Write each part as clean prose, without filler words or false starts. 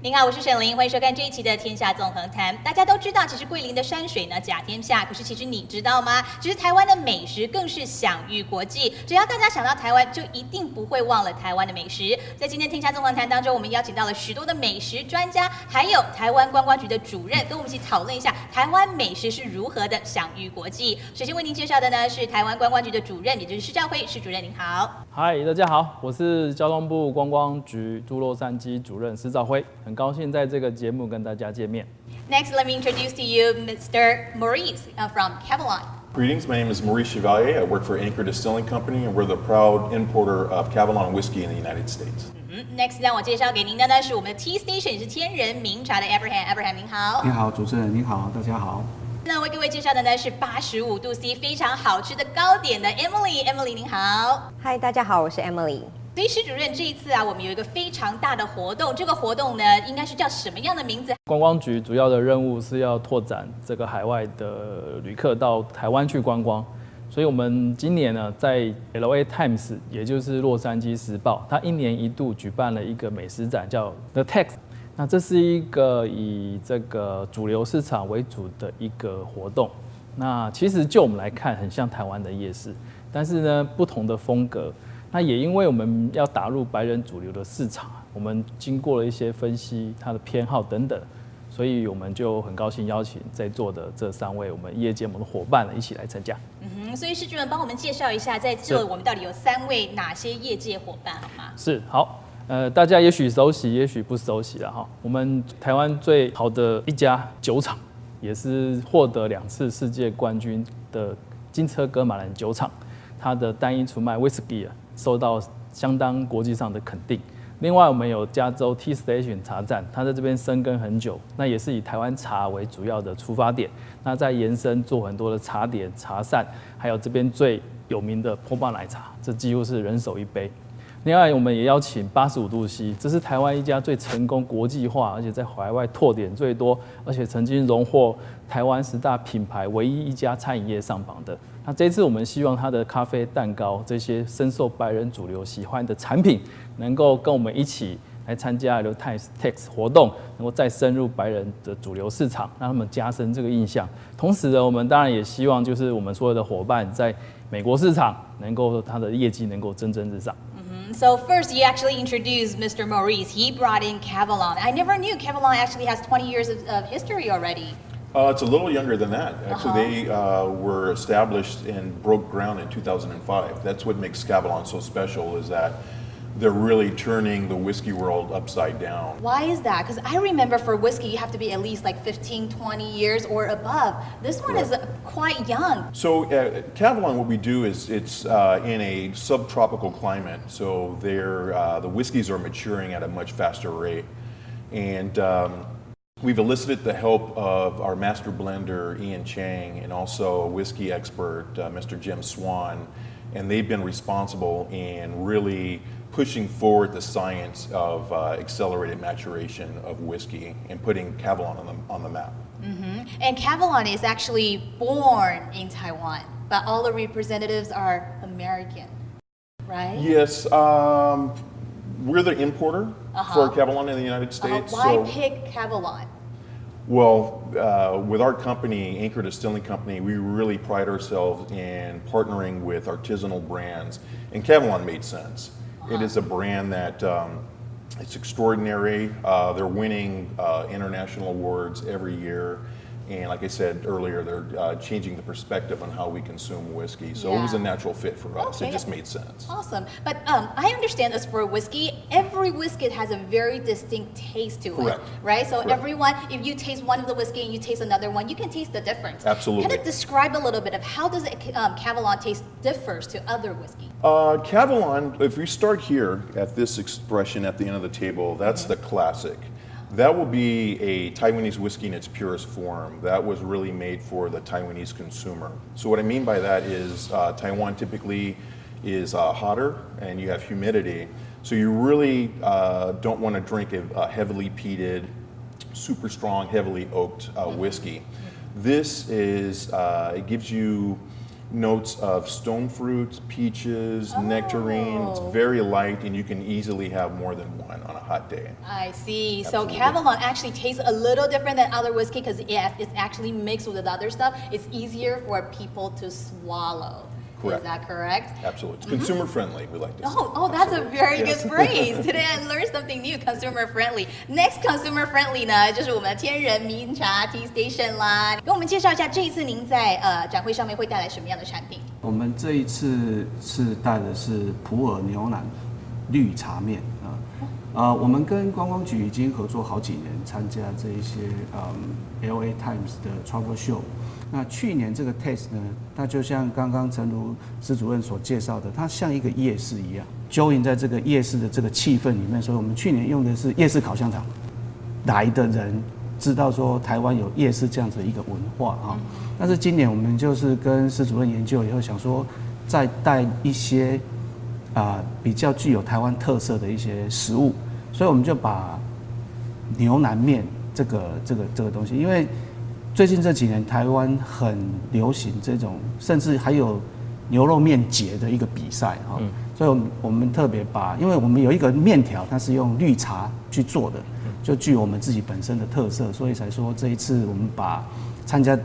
您好，我是沈玲，欢迎收看这一期的《天下纵横谈》。大家都知道，其实桂林的山水呢甲天下，可是其实你知道吗？其实台湾的美食更是享誉国际。只要大家想到台湾，就一定不会忘了台湾的美食。在今天《天下纵横谈》当中，我们邀请到了许多的美食专家，还有台湾观光局的主任，跟我们一起讨论一下台湾美食是如何的享誉国际。首先为您介绍的呢是台湾观光局的主任，也就是施兆辉施主任，您好。嗨，大家好，我是交通部观光局驻洛杉矶主任施兆辉，很高兴在这个节目跟大家见面。Next, let me introduce to you Mr. Maurice from Cavalon. Greetings, my name is Maurice Chevalier. I work for Anchor Distilling Company, and we're the proud importer of Cavalon whiskey in the United States. Next, 让我介绍给您的呢是我们的 Tea Station， 也是天人名茶的 Abraham。Abraham， 您好。你好，主持人，您好，大家好。那为各位介绍的呢是85度 C 非常好吃的糕点的 Emily。Emily， 您好。嗨，大家好，我是 Emily。所以施主任这一次啊，我们有一个非常大的活动，这个活动呢应该是叫什么样的名字？观光局主要的任务是要拓展这个海外的旅客到台湾去观光，所以我们今年呢在 LA Times， 也就是洛杉矶时报，它1年1度举办了一个美食展，叫 The Tex。那这是一个以这个主流市场为主的一个活动。那其实就我们来看，很像台湾的夜市，但是呢不同的风格。那也因为我们要打入白人主流的市场，我们经过了一些分析，他的偏好等等，所以我们就很高兴邀请在座的这3位我们业界我们的伙伴一起来参加。所以施主任帮我们介绍一下，在这我们到底有3位哪些业界伙伴好吗？是，好。大家也许熟悉，也许不熟悉了哈。我们台湾最好的一家酒厂，也是获得2次世界冠军的金车哥马兰酒厂，它的单一出卖 whisky 受到相当国际上的肯定。另外，我们有加州 Tea Station 茶站，它在这边深耕很久，那也是以台湾茶为主要的出发点。那在延伸做很多的茶点、茶膳，还有这边最有名的波霸奶茶，这几乎是人手一杯。另外，我们也邀请85度 C， 这是台湾一家最成功国际化，而且在海外拓点最多，而且曾经荣获台湾10大品牌唯一一家餐饮业上榜的。那这一次我们希望它的咖啡、蛋糕这些深受白人主流喜欢的产品，能够跟我们一起来参加 LA Times Tex 活动，能够再深入白人的主流市场，让他们加深这个印象。同时呢，我们当然也希望就是我们所有的伙伴在美国市场能够它的业绩能够蒸蒸日上。So first, you actually introduced Mr. Maurice. He brought in Cavalon. I never knew Cavalon actually has 20 years of history already. It's a little younger than that. Actually, they were established and broke ground in 2005. That's what makes Cavalon so special, is that they're really turning the whiskey world upside down. Why is that? Because I remember for whiskey, you have to be at least like 15, 20 years or above. This one is quite young. So Cavalon, what we do is it's in a subtropical climate. So the whiskeys are maturing at a much faster rate. And we've enlisted the help of our master blender, Ian Chang, and also a whiskey expert, Mr. Jim Swan. And they've been responsible in really pushing forward the science of accelerated maturation of whiskey and putting Cavalon on the map. And Cavalon is actually born in Taiwan, but all the representatives are American, right? Yes, we're the importer for Cavalon in the United States. Why pick Cavalon? Well, with our company, Anchor Distilling Company, we really pride ourselves in partnering with artisanal brands, and Cavalon made sense. It is a brand that it's extraordinary. They're winning international awards every year. And like I said earlier, they're changing the perspective on how we consume whiskey. So it was a natural fit for us. Okay. It just made sense. Awesome. But I understand as for whiskey, every whiskey has a very distinct taste to Correct. it, right? So Correct. everyone, if you taste one of the whiskey and you taste another one, you can taste the difference. Absolutely. Kind of describe a little bit of how does it, Cavalon taste differs to other whiskey? Cavalon, if we start here at this expression at the end of the table, that's the classic. That will be a Taiwanese whiskey in its purest form. That was really made for the Taiwanese consumer. So what I mean by that is Taiwan typically is hotter and you have humidity. So you really don't want to drink a heavily peated, super strong, heavily oaked whiskey. This is, it gives you notes of stone fruits, peaches, nectarine. It's very light, and you can easily have more than one on a hot day. I see. Absolutely. So Cavallon actually tastes a little different than other whiskey because it's actually mixed with other stuff. It's easier for people to swallow. Correct. Is that correct? Absolutely. It's consumer friendly, we like to say. Oh, that's a very Yes. good phrase. Today I learned something new, consumer friendly. Next consumer friendly 呢，就是我们的天人茗茶 Tea Station 啦。跟我们介绍一下，这一次您在展会上面会带来什么样的产品？我们这一次是带的是普洱牛腩绿茶面我们跟观光局已经合作好几年，参加这一些LA Times 的 Travel Show。那去年这个 taste 呢，它就像刚刚陈如施主任所介绍的，它像一个夜市一样，join在这个夜市的这个气氛里面。所以我们去年用的是夜市烤香肠，来的人知道说台湾有夜市这样子的一个文化但是今年我们就是跟施主任研究以后，想说再带一些比较具有台湾特色的一些食物，所以我们就把牛腩面这个东西，因为最近这几年台湾很流行这种，甚至还有牛肉面节的一个比赛所以我们特别因为我们有一个面条，它是用绿茶去做的，就具有我们自己本身的特色，所以才说这一次我们把参加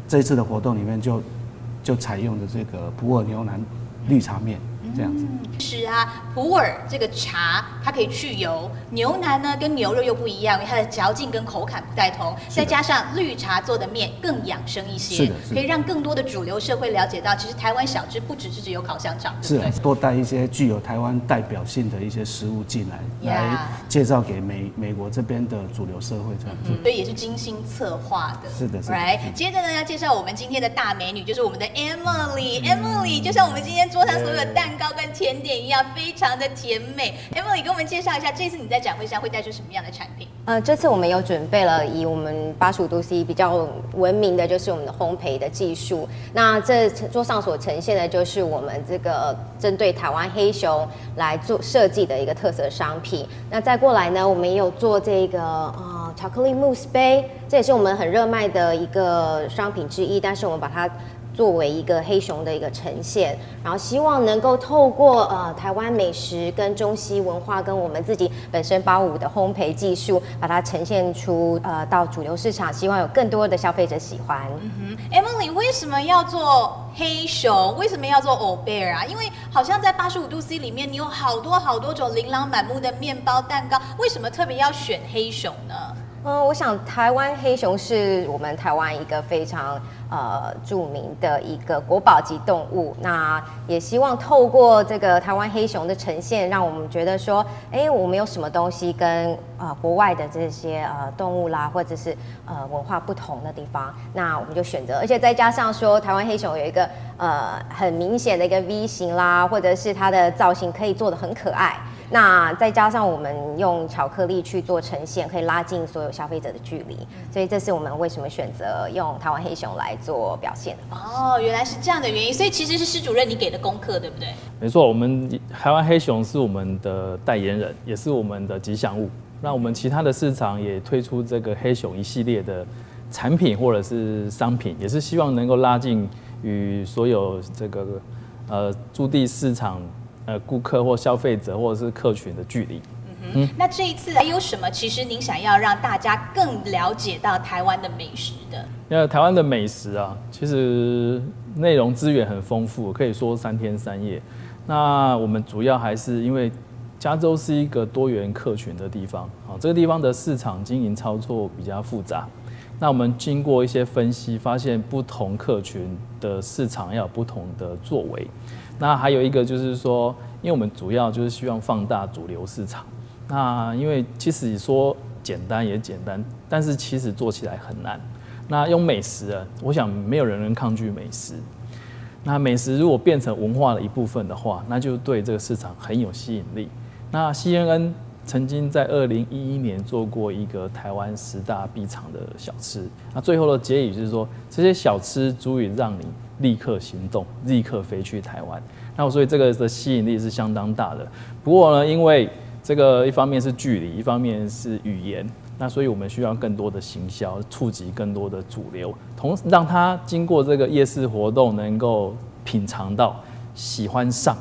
这一次的活动里面就采用的这个普洱牛腩绿茶面这样子。是啊，普洱这个茶它可以去油，牛腩呢跟牛肉又不一样，因为它的嚼劲跟口感不太同，再加上绿茶做的面更养生一些，可以让更多的主流社会了解到，其实台湾小吃不只是只有烤香肠，对不对？多带一些具有台湾代表性的一些食物进来，来介绍给美国这边的主流社会这样子。所以也是精心策划的。是的。Right， 接着呢要介绍我们今天的大美女，就是我们的 Emily。Emily 就像我们今天桌上所有的蛋糕跟甜点一样，非常的甜美。Emily 跟我们介绍一下，这次你在展会上会带出什么样的产品？这次我们有准备了以我们85度 C 比较闻名的就是我们的烘焙的技术。那这桌上所呈现的就是我们这个针对台湾黑熊来做设计的一个特色商品。那再过来呢，我们也有做这个巧克力慕斯杯，这也是我们很热卖的一个商品之一，但是我们把它作为一个黑熊的一个呈现，然后希望能够透过台湾美食跟中西文化跟我们自己本身85的烘焙技术，把它呈现出到主流市场，希望有更多的消费者喜欢。Emily 为什么要做黑熊？为什么要做欧贝尔啊？因为好像在85度 C 里面，你有好多种琳琅满目的面包蛋糕，为什么特别要选黑熊呢？我想台湾黑熊是我们台湾一个非常著名的一个国宝级动物。那也希望透过这个台湾黑熊的呈现，让我们觉得说，我们有什么东西跟国外的这些动物啦，或者是文化不同的地方，那我们就选择，而且再加上说台湾黑熊有一个很明显的一个 V 型啦，或者是它的造型可以做得很可爱。那再加上我们用巧克力去做呈现，可以拉近所有消费者的距离，所以这是我们为什么选择用台湾黑熊来做表现的。原来是这样的原因，所以其实是施主任你给的功课，对不对？没错，我们台湾黑熊是我们的代言人，也是我们的吉祥物。那我们其他的市场也推出这个黑熊一系列的产品或者是商品，也是希望能够拉近与所有这个驻地市场顾客或消费者或者是客群的距离。那这一次还有什么？其实您想要让大家更了解到台湾的美食的？因为台湾的美食啊，其实内容资源很丰富，可以说3天3夜。那我们主要还是因为加州是一个多元客群的地方，这个地方的市场经营操作比较复杂。那我们经过一些分析，发现不同客群的市场要有不同的作为。那还有一个就是说，因为我们主要就是希望放大主流市场。那因为其实说简单也简单，但是其实做起来很难。那用美食啊，我想没有人能抗拒美食。那美食如果变成文化的一部分的话，那就对这个市场很有吸引力。那 CNN 曾经在2011年做过一个台湾10大必尝的小吃，那最后的结语就是说，这些小吃足以让你立刻行动，立刻飞去台湾。那所以这个的吸引力是相当大的。不过呢，因为这个一方面是距离，一方面是语言，那所以我们需要更多的行销，触及更多的主流，让它经过这个夜市活动能够品尝到、喜欢上。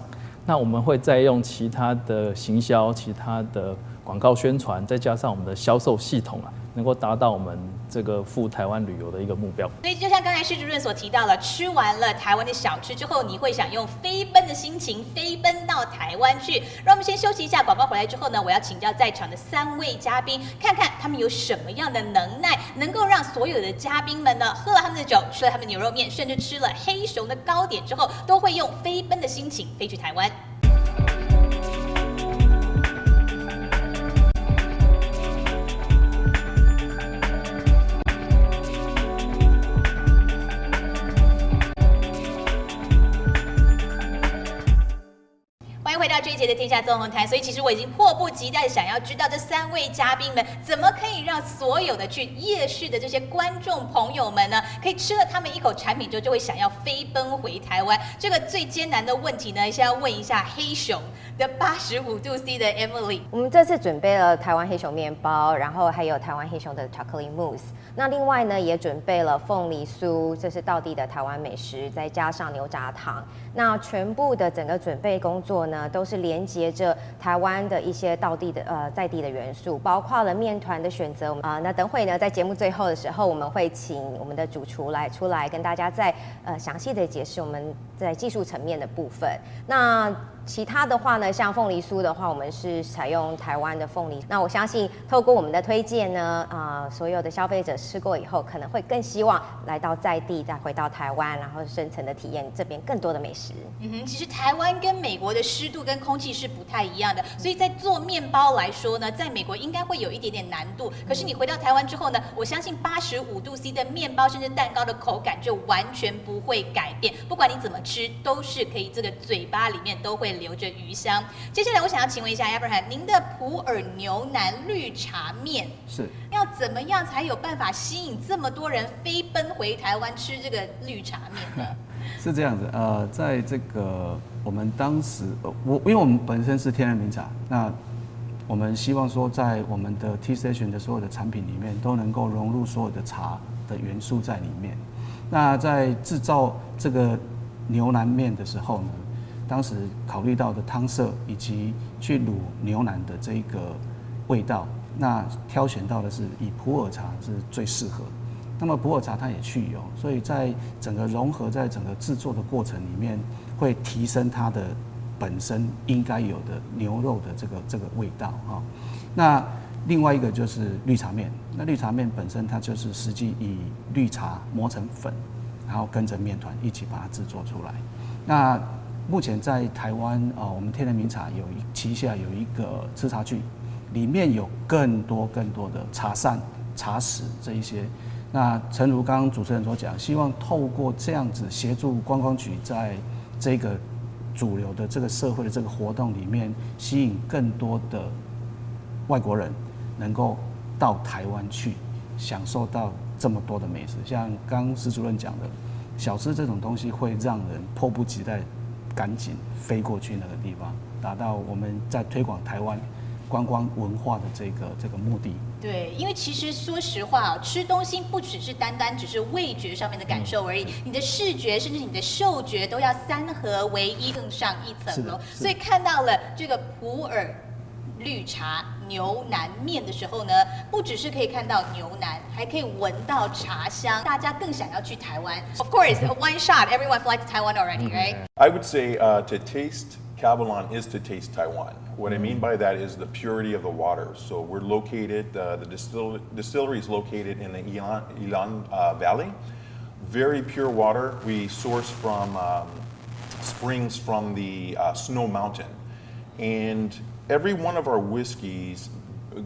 那我们会再用其他的行销、其他的广告宣传，再加上我们的销售系统能够达到我们这个赴台湾旅游的一个目标。所以就像刚才施主任所提到了，吃完了台湾的小吃之后，你会想用飞奔的心情飞奔到台湾去。让我们先休息一下，广告回来之后呢，我要请教在场的3位嘉宾，看看他们有什么样的能耐，能够让所有的嘉宾们呢，喝了他们的酒，吃了他们的牛肉面，甚至吃了黑熊的糕点之后，都会用飞奔的心情飞去台湾。回到这一节的天下纵横谈，所以其实我已经迫不及待想要知道这3位嘉宾们怎么可以让所有的去夜市的这些观众朋友们呢，可以吃了他们一口产品之后，就会想要飞奔回台湾。这个最艰难的问题呢，先要问一下黑熊的85度 C 的 Emily。我们这次准备了台湾黑熊面包，然后还有台湾黑熊的巧克力慕斯。那另外呢，也准备了凤梨酥，这是道地的台湾美食，再加上牛轧糖。那全部的整个准备工作呢，都是连接着台湾的一些道地的在地的元素，包括了面团的选择。那等会呢，在节目最后的时候，我们会请我们的主厨出来跟大家再详细的解释我们在技术层面的部分。那其他的话呢，像凤梨酥的话，我们是采用台湾的凤梨。那我相信透过我们的推荐呢，所有的消费者吃过以后，可能会更希望来到在地，再回到台湾，然后深层的体验这边更多的美食。其实台湾跟美国的湿度跟空气是不太一样的，所以在做面包来说呢，在美国应该会有一点点难度。可是你回到台湾之后呢，我相信85度 C 的面包甚至蛋糕的口感就完全不会改变，不管你怎么吃，都是可以这个嘴巴里面都会留着鱼香。接下来我想要请问一下 Abraham， 您的普洱牛腩绿茶面是要怎么样才有办法吸引这么多人飞奔回台湾吃这个绿茶面呢？是这样子，在这个我们当时，因为我们本身是天然名茶，那我们希望说，在我们的 Tea Station 的所有的产品里面，都能够融入所有的茶的元素在里面。那在制造这个牛腩面的时候呢，当时考虑到的汤色以及去卤牛腩的这个味道，那挑选到的是以普洱茶是最适合。那么普洱茶它也去油，所以在整个融合在整个制作的过程里面，会提升它的本身应该有的牛肉的这个味道哈。那另外一个就是绿茶面，那绿茶面本身它就是实际以绿茶磨成粉，然后跟着面团一起把它制作出来。那目前在台湾我们天然名茶旗下有一个吃茶具，里面有更多的茶膳、茶食这一些。那诚如刚刚主持人所讲，希望透过这样子协助观光局在这个主流的这个社会的这个活动里面，吸引更多的外国人能够到台湾去享受到这么多的美食。像刚刚施主任讲的，小吃这种东西会让人迫不及待赶紧飞过去那个地方，达到我们在推广台湾观光文化的这个目的。对，因为其实说实话，吃东西不只是单只是味觉上面的感受而已，你的视觉甚至你的嗅觉都要3合为一，更上一层楼。所以看到了这个普洱绿茶牛腩面的时候呢，不只是可以看到牛腩，还可以闻到茶香，大家更想要去台湾。Of course, one shot, everyone flies to Taiwan already, right? I would say to taste Cabalon is to taste Taiwan. What I mean by that is the purity of the water. So we're located, the distillery is located in the Ilan Valley. Very pure water. We source from springs from the Snow Mountain. And every one of our whiskeys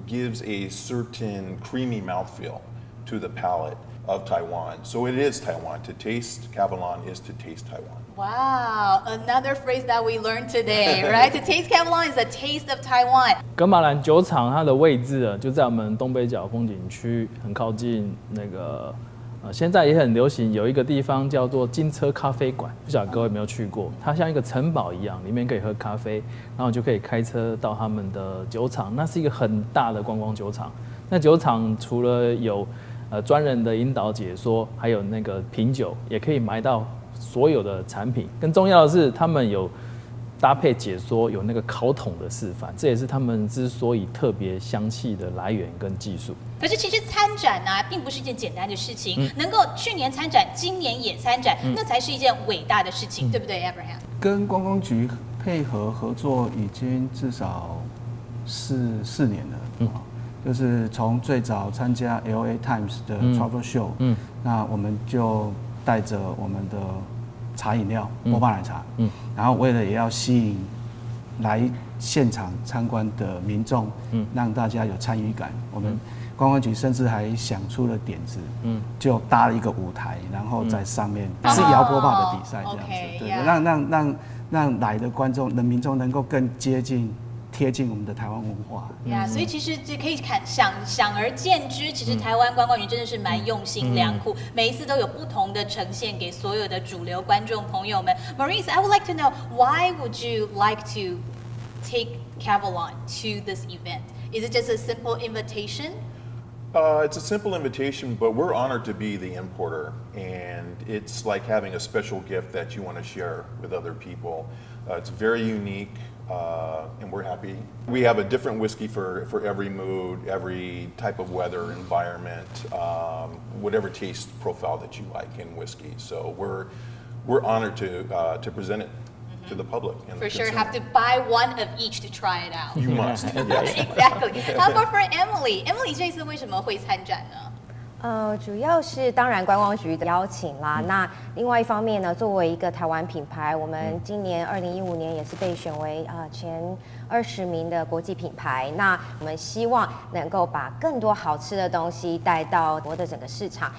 gives a certain creamy mouthfeel to the palate of Taiwan. So it is Taiwan. To taste Cabalon is to taste Taiwan. Wow, another phrase that we learned today, right? To taste Cabalon is a taste of Taiwan. 噶玛兰酒厂它的位置就在我们东北角风景区，很靠近那个现在也很流行有一个地方叫做金车咖啡馆，不晓得各位有没有去过？它像一个城堡一样，里面可以喝咖啡，然后就可以开车到他们的酒厂。那是一个很大的观光酒厂。那酒厂除了有专人的引导解说，还有那个品酒，也可以买到所有的产品。更重要的是，他们有搭配解说，有那个烤桶的示范，这也是他们之所以特别香气的来源跟技术。可是其实参展呢、并不是一件简单的事情，能够去年参展，今年也参展，那才是一件伟大的事情，对不对 ，Abraham？跟观光局配合合作已经至少4年了。就是从最早参加 LA Times 的 Travel Show，那我们就带着我们的茶饮料波霸奶茶，然后为了也要吸引来现场参观的民众，让大家有参与感，我们观光局甚至还想出了点子，就搭了一个舞台，然后在上面是摇波霸的比赛这样子，对，让来的观众、民众能够更贴近我们的台湾文化。所以其实可以想而见之，其实台湾观光局真的是蛮用心良苦，每一次都有不同的呈现给所有的主流观众朋友们。Maurice, I would like to know, why would you like to take Cavalon to this event? Is it just a simple invitation? It's a simple invitation, but we're honored to be the importer, and it's like having a special gift that you want to share with other people. It's very unique, and we're happy. We have a different whiskey for every mood, every type of weather, environment, whatever taste profile that you like in whiskey. So we're honored to present it to the public. And For sure, have to buy one of each to try it out. You must. Yes. Exactly. How about for Emily? Emily 这次为什么会参展呢？主要是当然观光局的邀请啦。那另外一方面呢，作为一个台湾品牌，我们今年2015年也是被选为前20名的国际品牌。那我们希望能够把更多好吃的东西带到我的整个市场。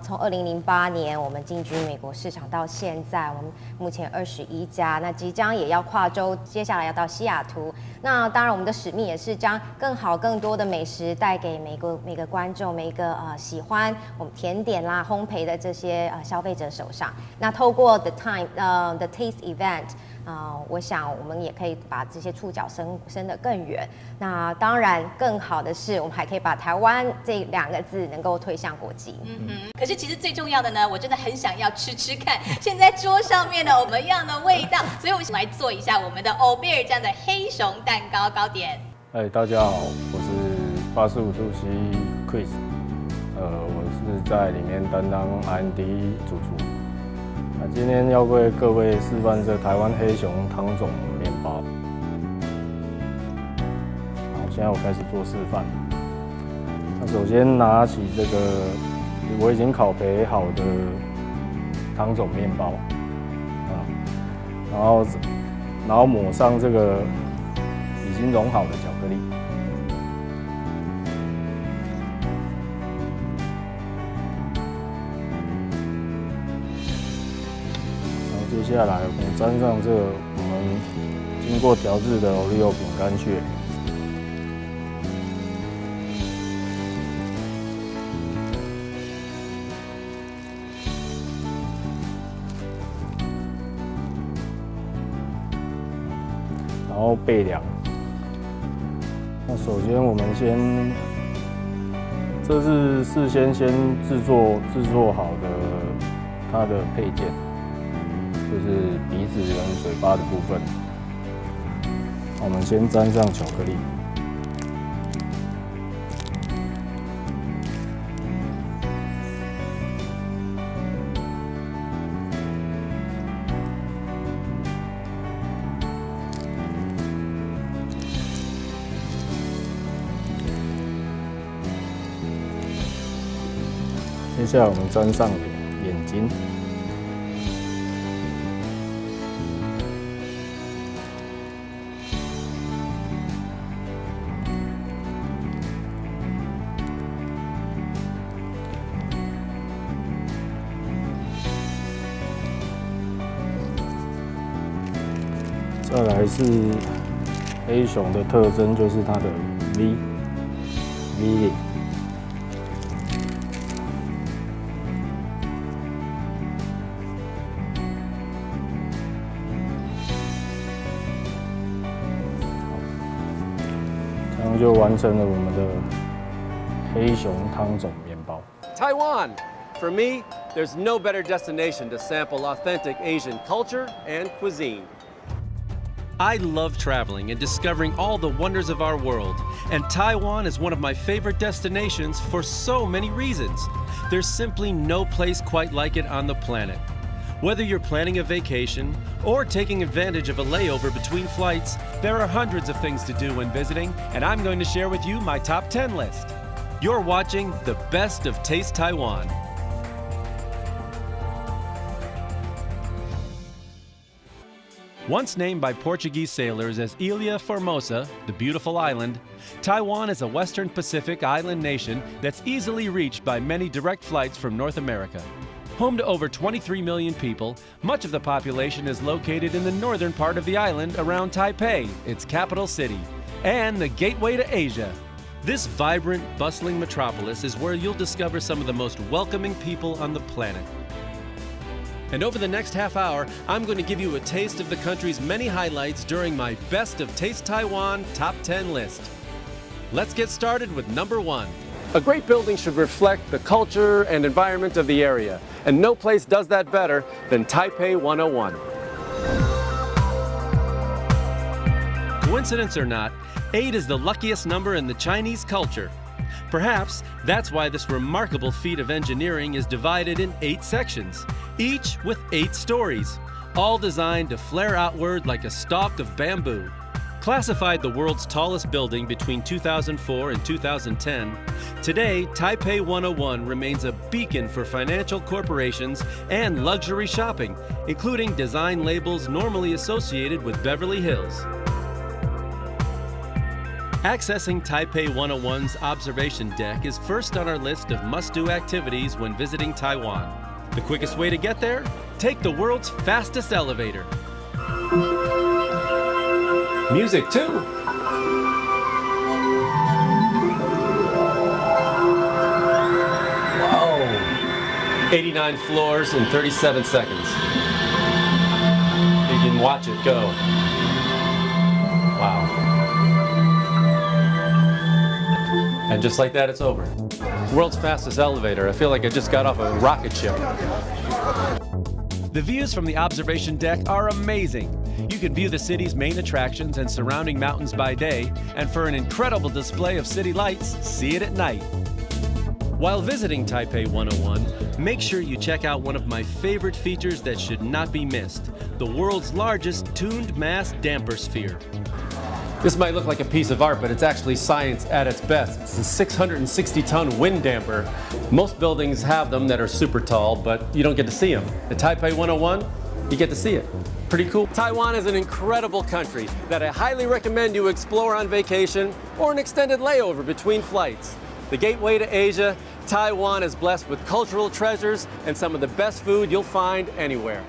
从2008年我们进军美国市场到现在，我们目前21家，那即将也要跨州，接下来要到西雅图。那当然，我们的使命也是将更好、更多的美食带给每个观众、每一个喜欢我们甜点啦、烘焙的这些消费者手上。那透过 The Taste Event，我想我们也可以把这些触角伸得更远。那当然，更好的是，我们还可以把台湾这2个字能够推向国际。可是其实最重要的呢，我真的很想要吃看现在桌上面的什么样的味道，所以我们来做一下我们的欧贝尔这样的黑熊蛋糕糕点。大家好，我是85度 C Chris， 我是在里面担当 R&D 主厨。今天要为各位示范这台湾黑熊汤种面包。好，现在我开始做示范。那首先拿起这个我已经烤焙好的汤种面包，然后抹上这个已经融好的巧克力。接下来我沾上这个我们经过调制的 Oreo 饼干屑，然后备凉。那首先我们这是事先制作好的它的配件。就是鼻子跟嘴巴的部分，我们先沾上巧克力，接下来我们沾上眼睛。再来是黑熊的特征，就是它的 V 脸。这样就完成了我们的黑熊汤种面包。Taiwan, For me, there's no better destination to sample authentic Asian culture and cuisine. I love traveling and discovering all the wonders of our world, and Taiwan is one of my favorite destinations for so many reasons. There's simply no place quite like it on the planet. Whether you're planning a vacation or taking advantage of a layover between flights, there are hundreds of things to do when visiting, and I'm going to share with you my top 10 list. You're watching the Best of Taste Taiwan. Once named by Portuguese sailors as Ilha Formosa, the beautiful island, Taiwan is a Western Pacific island nation that's easily reached by many direct flights from North America. Home to over 23 million people, much of the population is located in the northern part of the island around Taipei, its capital city, and the gateway to Asia. This vibrant, bustling metropolis is where you'll discover some of the most welcoming people on the planet. And over the next half hour, I'm going to give you a taste of the country's many highlights during my Best of Taste Taiwan Top 10 list. Let's get started with number 1. A great building should reflect the culture and environment of the area, and no place does that better than Taipei 101. Coincidence or not, 8 is the luckiest number in the Chinese culture. Perhaps that's why this remarkable feat of engineering is divided in 8 sections, each with 8 stories, all designed to flare outward like a stalk of bamboo. Classified the world's tallest building between 2004 and 2010, today Taipei 101 remains a beacon for financial corporations and luxury shopping, including design labels normally associated with Beverly Hills. Accessing Taipei 101's observation deck is first on our list of must-do activities when visiting Taiwan. The quickest way to get there? Take the world's fastest elevator. Music too. Whoa! 89 floors in 37 seconds. You can watch it go. Wow. And just like that, it's over. World's fastest elevator. I feel like I just got off a rocket ship. The views from the observation deck are amazing. You can view the city's main attractions and surrounding mountains by day, and for an incredible display of city lights, see it at night. While visiting Taipei 101, make sure you check out one of my favorite features that should not be missed, the world's largest tuned mass damper sphere. This might look like a piece of art, but it's actually science at its best. It's a 660-ton wind damper. Most buildings have them that are super tall, but you don't get to see them. At Taipei 101, you get to see it. Pretty cool. Taiwan is an incredible country that I highly recommend you explore on vacation or an extended layover between flights. The gateway to Asia, Taiwan is blessed with cultural treasures and some of the best food you'll find anywhere.